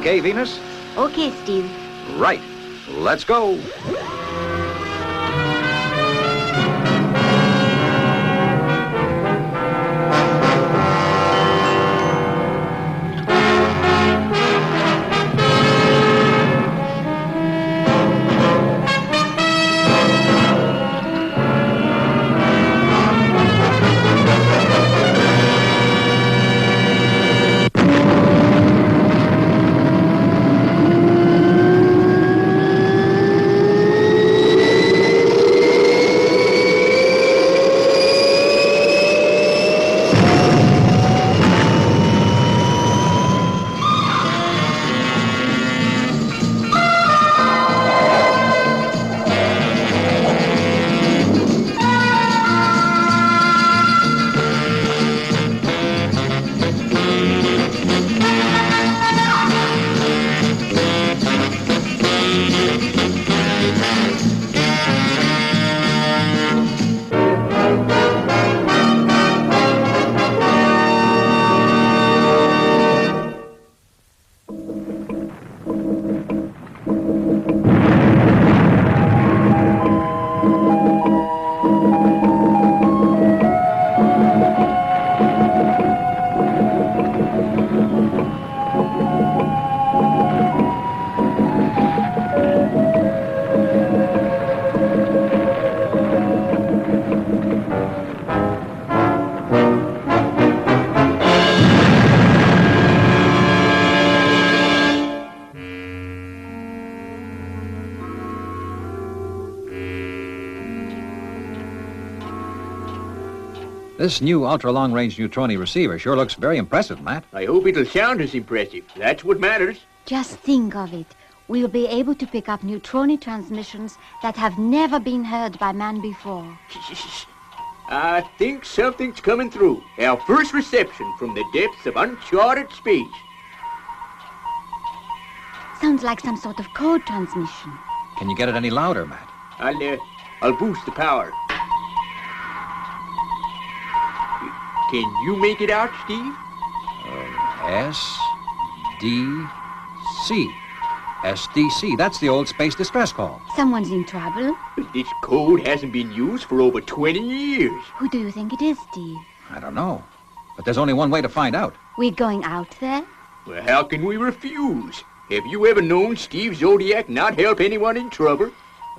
Okay, Venus? Okay, Steve. Right. Let's go. This new ultra-long-range neutroni receiver sure looks very impressive, Matt. I hope it'll sound as impressive. That's what matters. Just think of it. We'll be able to pick up neutroni transmissions that have never been heard by man before. I think something's coming through. Our first reception from the depths of uncharted space. Sounds like some sort of code transmission. Can you get it any louder, Matt? I'll boost the power. Can you make it out, Steve? S-D-C. SDC. That's the old space distress call. Someone's in trouble. But this code hasn't been used for over 20 years. Who do you think it is, Steve? I don't know. But there's only one way to find out. We're going out there? Well, how can we refuse? Have you ever known Steve Zodiac not help anyone in trouble?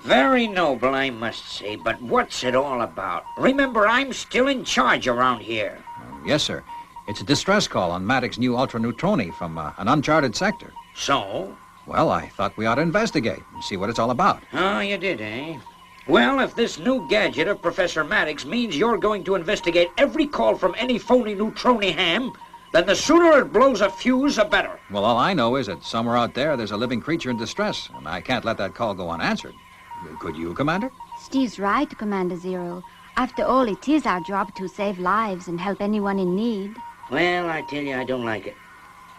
Very noble, I must say, but what's it all about? Remember, I'm still in charge around here. Yes, sir. It's a distress call on Maddox's new ultra-neutroni from an uncharted sector. So? Well, I thought we ought to investigate and see what it's all about. Oh, you did, eh? Well, if this new gadget of Professor Maddox means you're going to investigate every call from any phony neutroni ham, then the sooner it blows a fuse, the better. Well, all I know is that somewhere out there, there's a living creature in distress, and I can't let that call go unanswered. Could you, Commander? Steve's right, Commander Zero. After all, it is our job to save lives and help anyone in need. Well, I tell you, I don't like it.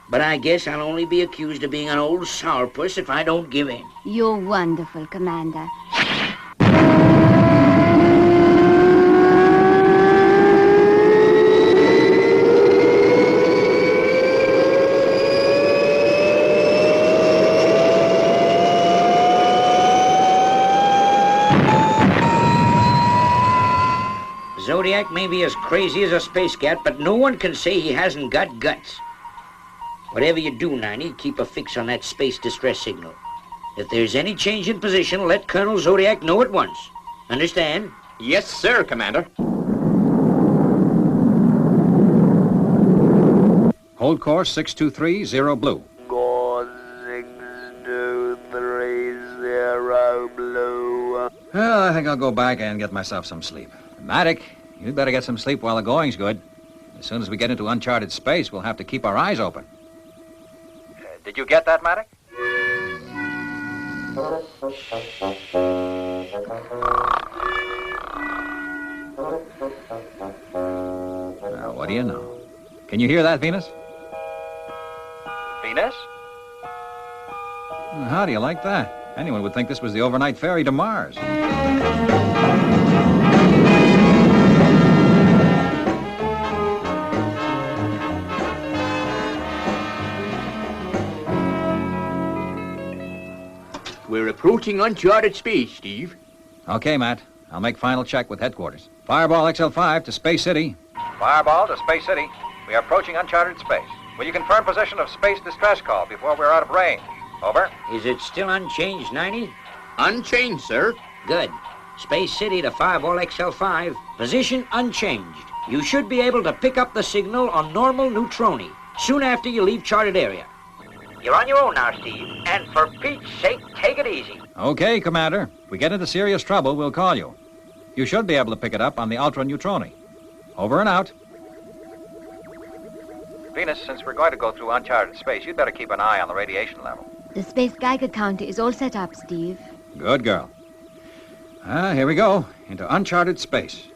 But I guess I'll only be accused of being an old sourpuss if I don't give in. You're wonderful, Commander. Zodiac may be as crazy as a space cat, but no one can say he hasn't got guts. Whatever you do, 90, keep a fix on that space distress signal. If there's any change in position, let Colonel Zodiac know at once. Understand? Yes, sir, Commander. Hold course 6230 blue. Go 6230 blue. Well, I think I'll go back and get myself some sleep. Maddox, you'd better get some sleep while the going's good. As soon as we get into uncharted space, we'll have to keep our eyes open. Did you get that, Maddox? Now, what do you know? Can you hear that, Venus? Venus? How do you like that? Anyone would think this was the overnight ferry to Mars. We're approaching uncharted space, Steve. Okay, Matt. I'll make final check with headquarters. Fireball XL5 to Space City. Fireball to Space City. We are approaching uncharted space. Will you confirm position of space distress call before we're out of range? Over. Is it still unchanged, 90? Unchanged, sir. Good. Space City to Fireball XL5. Position unchanged. You should be able to pick up the signal on normal neutroni soon after you leave charted area. You're on your own now, Steve. And for Pete's sake, take it easy. Okay, Commander. If we get into serious trouble, we'll call you. You should be able to pick it up on the ultra neutroni. Over and out. Venus, since we're going to go through uncharted space, you'd better keep an eye on the radiation level. The space Geiger counter is all set up, Steve. Good girl. Here we go. Into uncharted space.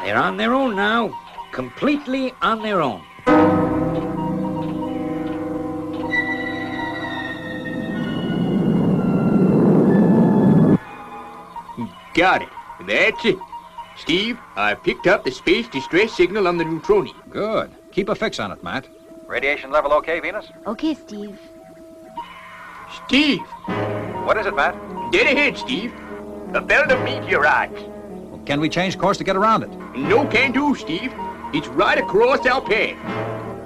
They're on their own now. Completely on their own. Got it. That's it. Steve, I picked up the space distress signal on the neutroni. Good. Keep a fix on it, Matt. Radiation level okay, Venus? Okay, Steve. Steve! What is it, Matt? Dead ahead, Steve. A belt of meteorites. Well, can we change course to get around it? No can do, Steve. It's right across our path.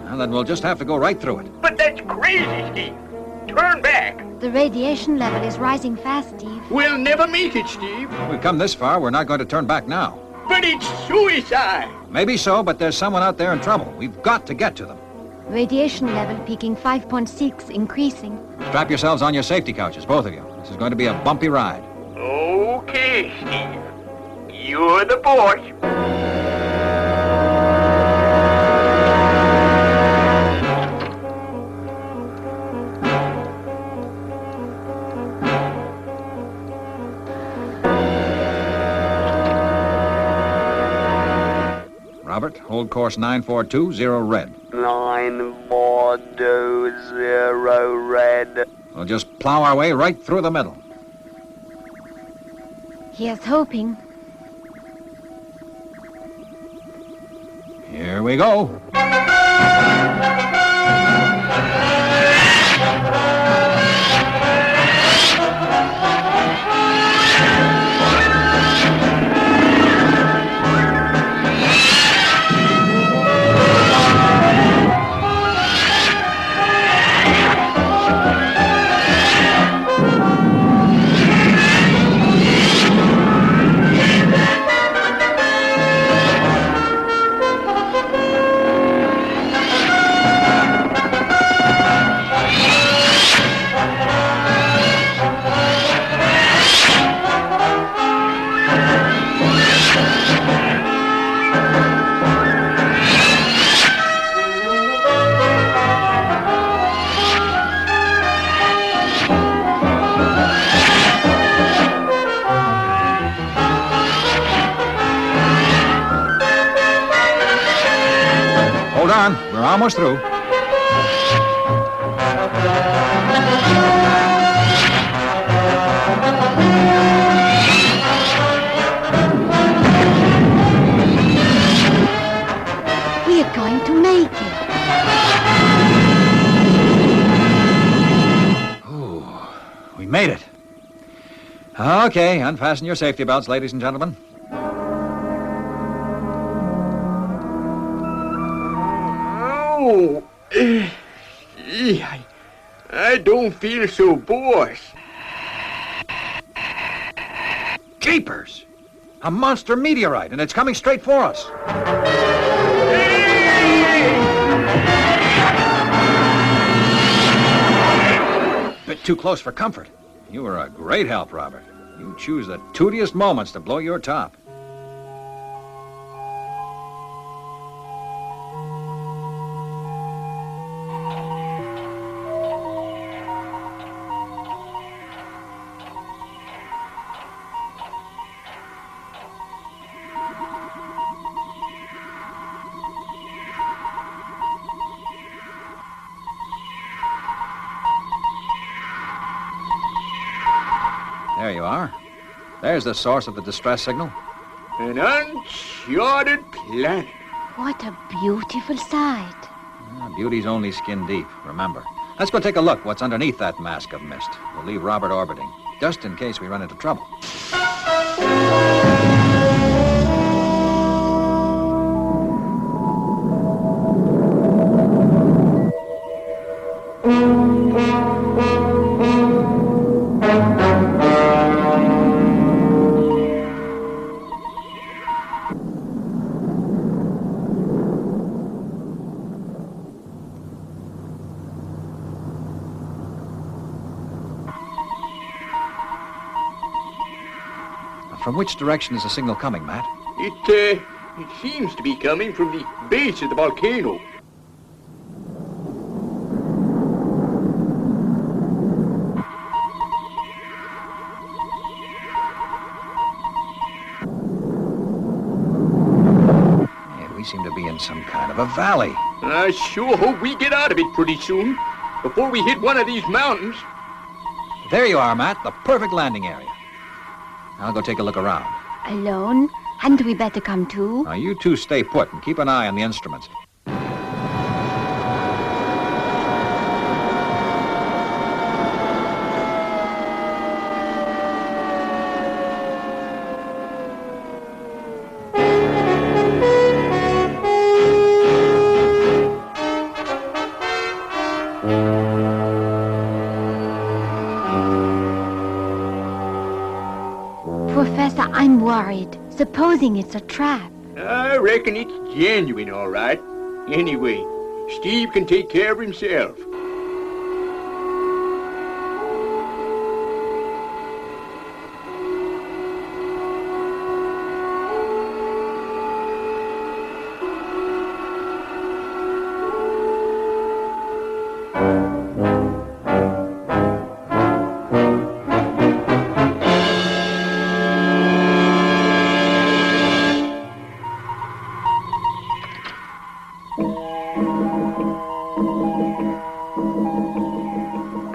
Well, then we'll just have to go right through it. But that's crazy, Steve. Turn back. The radiation level is rising fast, Steve. We'll never make it, Steve. We've come this far, we're not going to turn back now. But it's suicide. Maybe so, but there's someone out there in trouble. We've got to get to them. Radiation level peaking 5.6, increasing. Strap yourselves on your safety couches, both of you. This is going to be a bumpy ride. Okay, Steve. You're the boss. Robert, hold course 9420 red. 9420 red. We'll just plow our way right through the middle. Here's hoping. Here we go. Hold on, we're almost through. We're going to make it. Ooh, we made it. Okay, unfasten your safety belts, ladies and gentlemen. Oh, I don't feel so bored. Jeepers! A monster meteorite, and it's coming straight for us. Bit too close for comfort. You were a great help, Robert. You choose the tootiest moments to blow your top. There you are. There's the source of the distress signal. An uncharted planet. What a beautiful sight. Beauty's only skin deep, remember. Let's go take a look what's underneath that mask of mist. We'll leave Robert orbiting, just in case we run into trouble. From which direction is the signal coming, Matt? It seems to be coming from the base of the volcano. Yeah, we seem to be in some kind of a valley. I sure hope we get out of it pretty soon, before we hit one of these mountains. There you are, Matt, the perfect landing area. I'll go take a look around. Alone? Hadn't we better come too? Now, you two stay put and keep an eye on the instruments. Professor, I'm worried. Supposing it's a trap. I reckon it's genuine, all right. Anyway, Steve can take care of himself.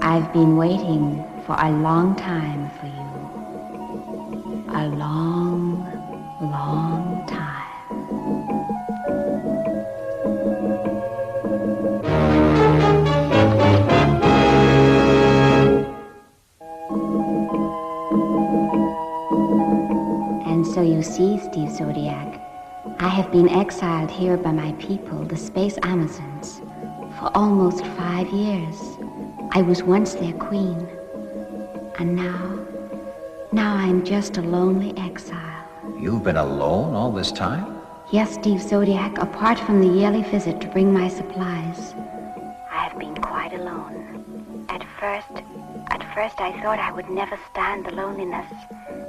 I've been waiting for a long time for you. A long, long time. And so you see, Steve Zodiac, I have been exiled here by my people, the Space Amazons, for almost 5 years. I was once their queen, and now I'm just a lonely exile. You've been alone all this time? Yes, Steve Zodiac, apart from the yearly visit to bring my supplies. I have been quite alone. At first I thought I would never stand the loneliness.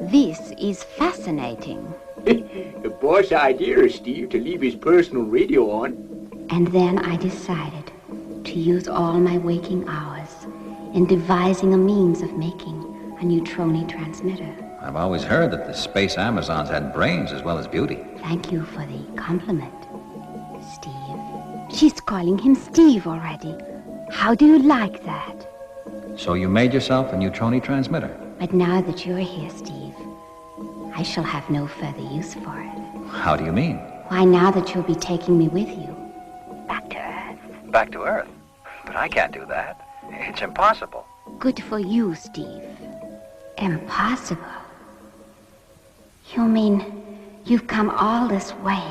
This is fascinating. The boss idea, Steve, to leave his personal radio on. And then I decided to use all my waking hours in devising a means of making a neutroni transmitter. I've always heard that the Space Amazons had brains as well as beauty. Thank you for the compliment, Steve. She's calling him Steve already. How do you like that? So you made yourself a neutroni transmitter? But now that you're here, Steve, I shall have no further use for it. How do you mean? Why, now that you'll be taking me with you. Back to Earth. Back to Earth? But I can't do that. It's impossible. Good for you, Steve. Impossible? You mean you've come all this way,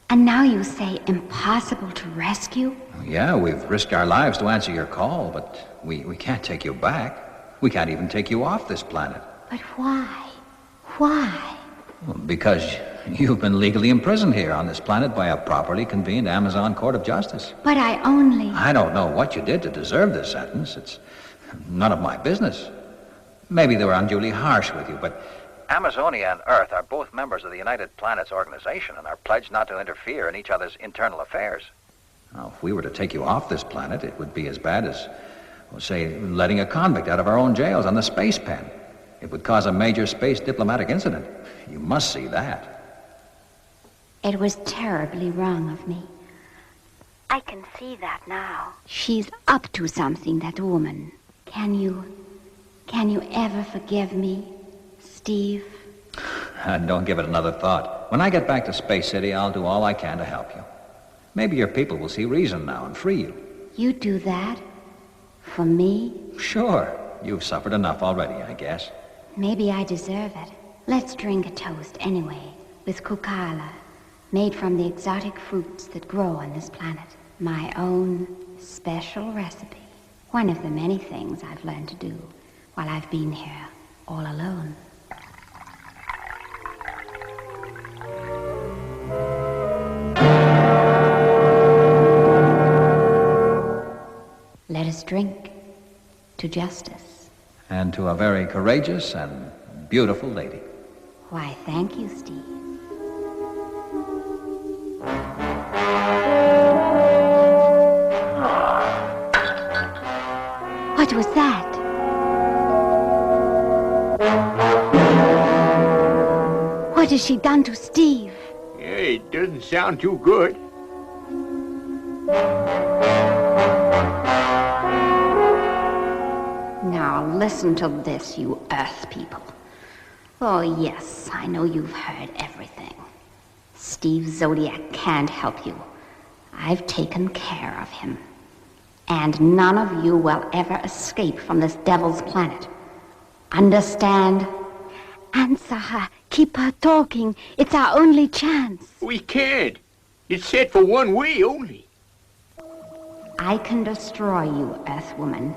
and now you say impossible to rescue? Yeah, we've risked our lives to answer your call, but we can't take you back. We can't even take you off this planet. But why? Why? Well, because you've been legally imprisoned here on this planet by a properly convened Amazon Court of Justice. But I don't know what you did to deserve this sentence. It's none of my business. Maybe they were unduly harsh with you, but Amazonia and Earth are both members of the United Planets Organization and are pledged not to interfere in each other's internal affairs. Now, if we were to take you off this planet, it would be as bad as, well, say, letting a convict out of our own jails on the space pen. It would cause a major space diplomatic incident. You must see that. It was terribly wrong of me. I can see that now. She's up to something, that woman. Can you ever forgive me, Steve? Don't give it another thought. When I get back to Space City, I'll do all I can to help you. Maybe your people will see reason now and free you. You do that? For me? Sure. You've suffered enough already, I guess. Maybe I deserve it. Let's drink a toast anyway, with kukala, made from the exotic fruits that grow on this planet. My own special recipe. One of the many things I've learned to do while I've been here all alone. Let us drink to justice. And to a very courageous and beautiful lady. Why, thank you, Steve. What was that? What has she done to Steve? Yeah, it doesn't sound too good. Now listen to this, you Earth people. Oh yes, I know you've heard everything. Steve Zodiac can't help you. I've taken care of him. And none of you will ever escape from this devil's planet. Understand? Answer her. Keep her talking. It's our only chance. We can't. It's set for one way only. I can destroy you, Earthwoman,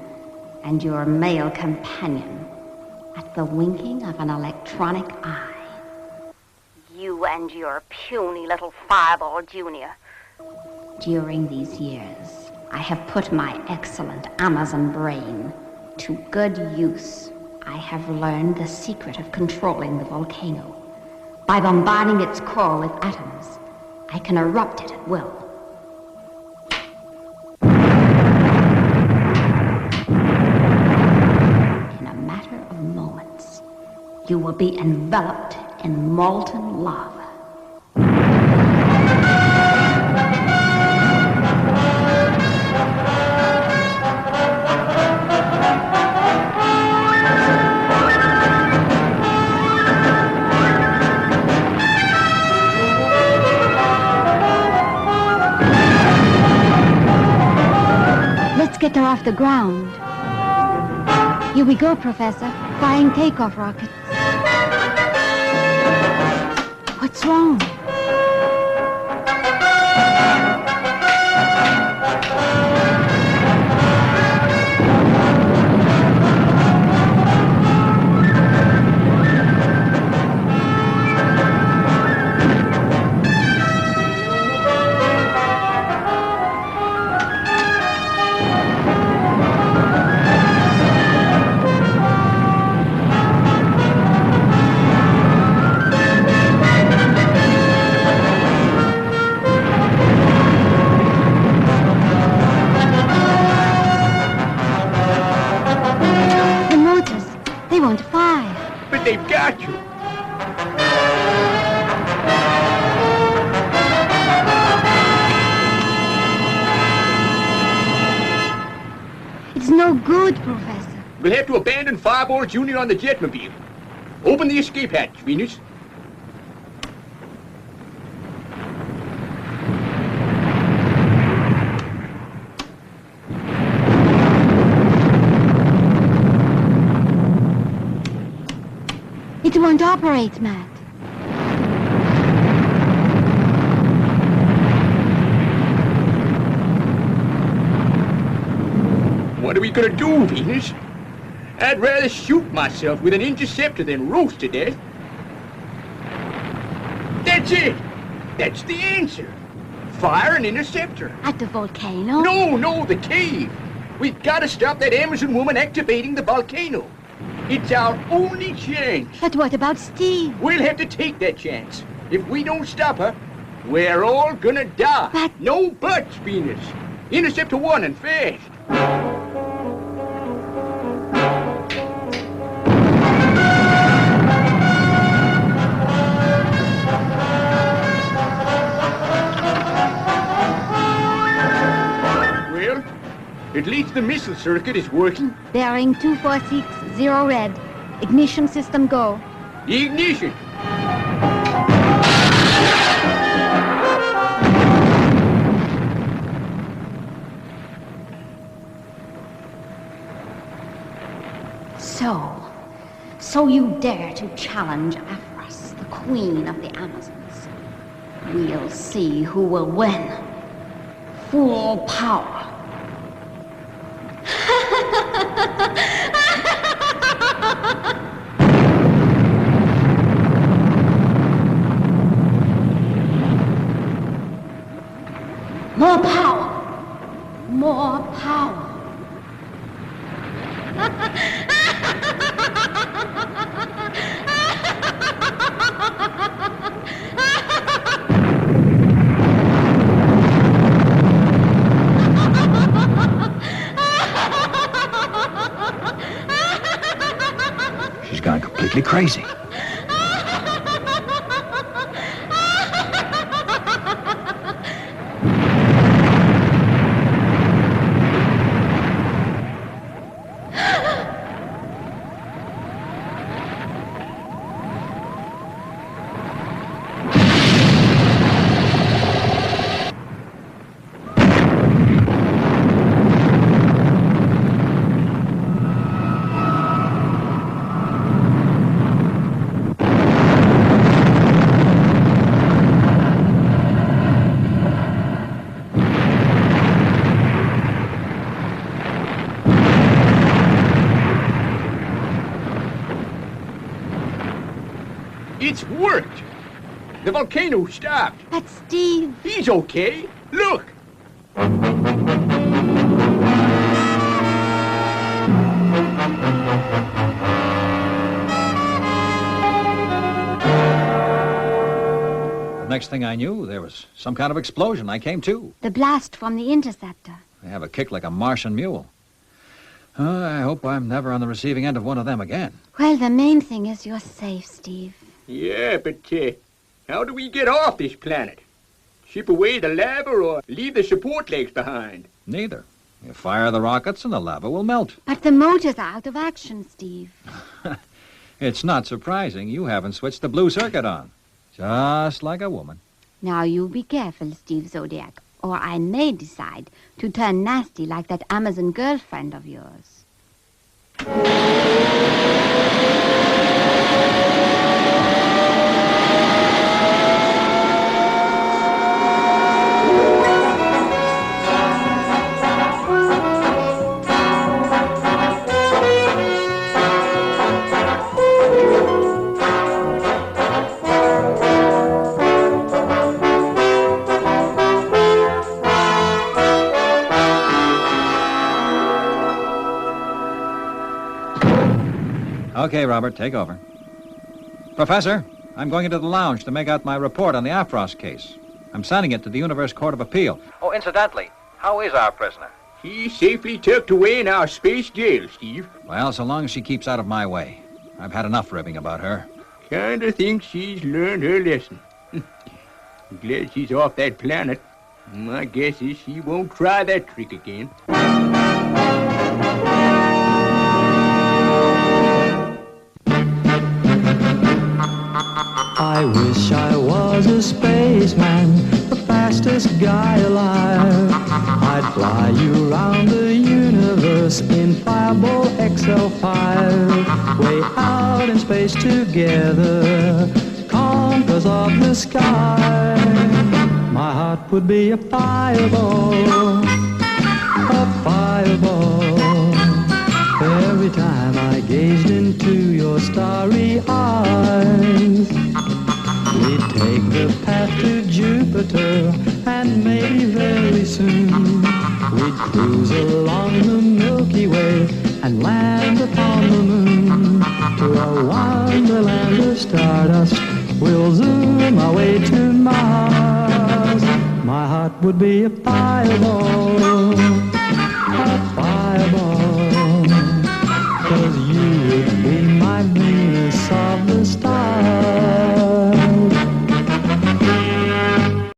and your male companion at the winking of an electronic eye. You and your puny little Fireball Junior. During these years, I have put my excellent Amazon brain to good use. I have learned the secret of controlling the volcano. By bombarding its core with atoms, I can erupt it at will. In a matter of moments, you will be enveloped in molten lava. Let's get her off the ground. Here we go, Professor. Flying takeoff rockets. What's wrong? They've got you. It's no good, Professor. We'll have to abandon Fireball Jr. on the jetmobile. Open the escape hatch, Venus. It won't operate, Matt. What are we gonna do, Venus? I'd rather shoot myself with an interceptor than roast to death. That's it! That's the answer. Fire an interceptor. At the volcano? No, the cave. We've got to stop that Amazon woman activating the volcano. It's our only chance. But what about Steve? We'll have to take that chance. If we don't stop her, we're all gonna die. But... No buts, Venus. Interceptor 1 and fast. Well, at least the missile circuit is working. Bearing 2460 red. Ignition system go. So you dare to challenge Aphros, the queen of the Amazons. We'll see who will win. Full power. More power. More power. She's gone completely crazy. It's worked. The volcano stopped. But Steve... He's okay. Look. The next thing I knew, there was some kind of explosion. I came to. The blast from the interceptor. I have a kick like a Martian mule. I hope I'm never on the receiving end of one of them again. Well, the main thing is you're safe, Steve. Yeah, but how do we get off this planet? Ship away the lava or leave the support legs behind? Neither. You fire the rockets and the lava will melt. But the motors are out of action, Steve. It's not surprising you haven't switched the blue circuit on. Just like a woman. Now you be careful, Steve Zodiac, or I may decide to turn nasty like that Amazon girlfriend of yours. Okay, Robert, take over. Professor, I'm going into the lounge to make out my report on the Aphros case. I'm sending it to the Universe Court of Appeal. Oh, incidentally, how is our prisoner? He's safely tucked away in our space jail, Steve. Well, so long as she keeps out of my way. I've had enough ribbing about her. Kinda think she's learned her lesson. I'm glad she's off that planet. My guess is she won't try that trick again. I wish I was a spaceman, the fastest guy alive. I'd fly you around the universe in Fireball XL5. Way out in space together, conquerors of the sky. My heart would be a fireball, a fireball. Every time I gazed into your starry eyes, we'd take the path to Jupiter, and maybe very soon we'd cruise along the Milky Way and land upon the moon. To a wonderland of stardust, we'll zoom our way to Mars. My heart would be a fireball, a fireball. 'Cause you would be